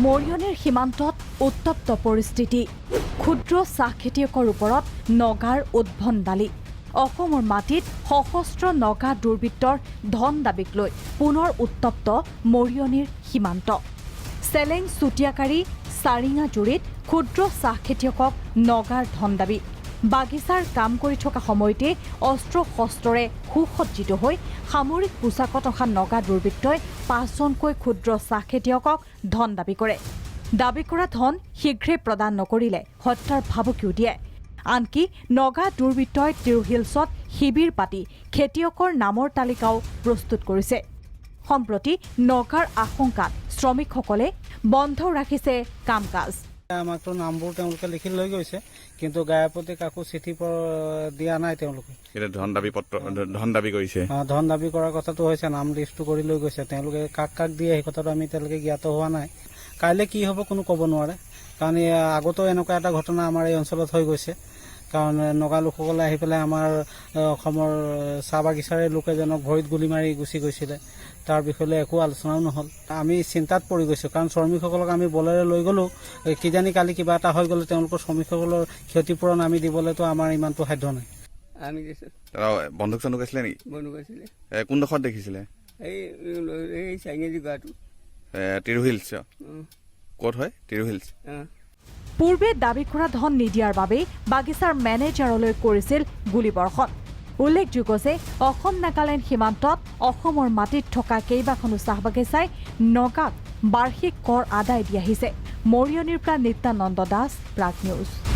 মৰিয়নিৰ সীমান্তত উত্তপ্ত পৰিস্থিতি ক্ষুদ্ৰ চাহ খেতিয়কৰ ওপৰত নগাৰ উদ্ভণ্ডালি অসমৰ মাটিত সশস্ত্ৰ নগা দুৰ্বৃত্তৰ ধন দাবীক লৈ পুনৰ উত্তপ্ত মৰিয়নিৰ সীমান্ত চেলেং চুটিয়াকাৰী চাৰিঙাজুৰিত ক্ষুদ্ৰ চাহ খেতিয়কক নগাৰ ধন দাবী বাগিচাৰ কাম কৰি থকা সময়তে অস্ত্ৰ শস্ত্ৰৰে সুসজ্জিত হৈ সামৰিক পোছাকত অহা নগা দুৰ্বৃত্তই ৫জনকৈ ক্ষুদ্ৰ চাহ খেতিয়কক ধন দাবী কৰে দাবী কৰা ধন শীঘ্ৰে প্ৰদান নকৰিলে হত্যাৰ ভাবুকিও দিয়ে আনকি নগা দুৰ্বৃত্তই তিৰুহিলছত শিবিৰ পাতি খেতিয়কৰ নামৰ তালিকাও প্ৰস্তুত কৰিছে সম্প্ৰতি নগাৰ আশংকাত শ্ৰমিকসকলে বন্ধ ৰাখিছে কাম কাজ আমাকতো নামবোৰ তেওঁলোকে লিখি লৈ গৈছে কিন্তু গায়পতি কাকো চিঠি দিয়া নাই তেওঁলোকে এটা ধন দাবী কৰিছে ধন দাবী কৰাৰ কথাটো হৈছে নাম লিষ্টটো কৰি লৈ গৈছে তেওঁলোকে কাক কাক দিয়ে সেই কথাটো আমি তেওঁলোকে জ্ঞাত হোৱা নাই কাইলে কি হ'ব কোনো ক'ব নোৱাৰে কাৰণ আগতো এনেকুৱা এটা ঘটনা আমাৰ এই অঞ্চলত হৈ গৈছে কাৰণ নগা লোকসকলে আহি পেলাই আমাৰ অসমৰ চাহ বাগিচাৰে লোক এজনক ভৰিত গুলি মাৰি গুচি গৈছিলে তাৰ বিষয়ে একো আলোচনাও নহ'ল আমি চিন্তাত পৰি গৈছোঁ কাৰণ শ্ৰমিকসকলক আমি বলেৰে লৈ গ'লোঁ কিজানি কালি কিবা এটা হৈ গ'লে তেওঁলোকৰ শ্ৰমিকসকলৰ ক্ষতিপূৰণ আমি দিবলৈতো আমাৰ ইমানটো সাধ্য নাই আমি দিছোঁ বন্ধুক চন্ধুক আছিলে নেকি বন্ধুক আছিলে কোনডোখৰত দেখিছিলে এই চাইঙেজি গাঁৱটো তিৰুহিলছ ক'ত হয় তিৰুহিলছ পূৰ্বে দাবী কৰা ধন নিদিয়াৰ বাবে বাগিচাৰ মেনেজাৰলৈ কৰিছিল গুলীবৰ্ষণ উল্লেখযোগ্য যে অসম নাগালেণ্ড সীমান্তত অসমৰ মাটিত থকা কেইবাখনো চাহ বাগিচাই নগাক বাৰ্ষিক কৰ আদায় দি আহিছে মৰিয়নিৰ পৰা নিত্যানন্দ দাস প্ৰাগ নিউজ।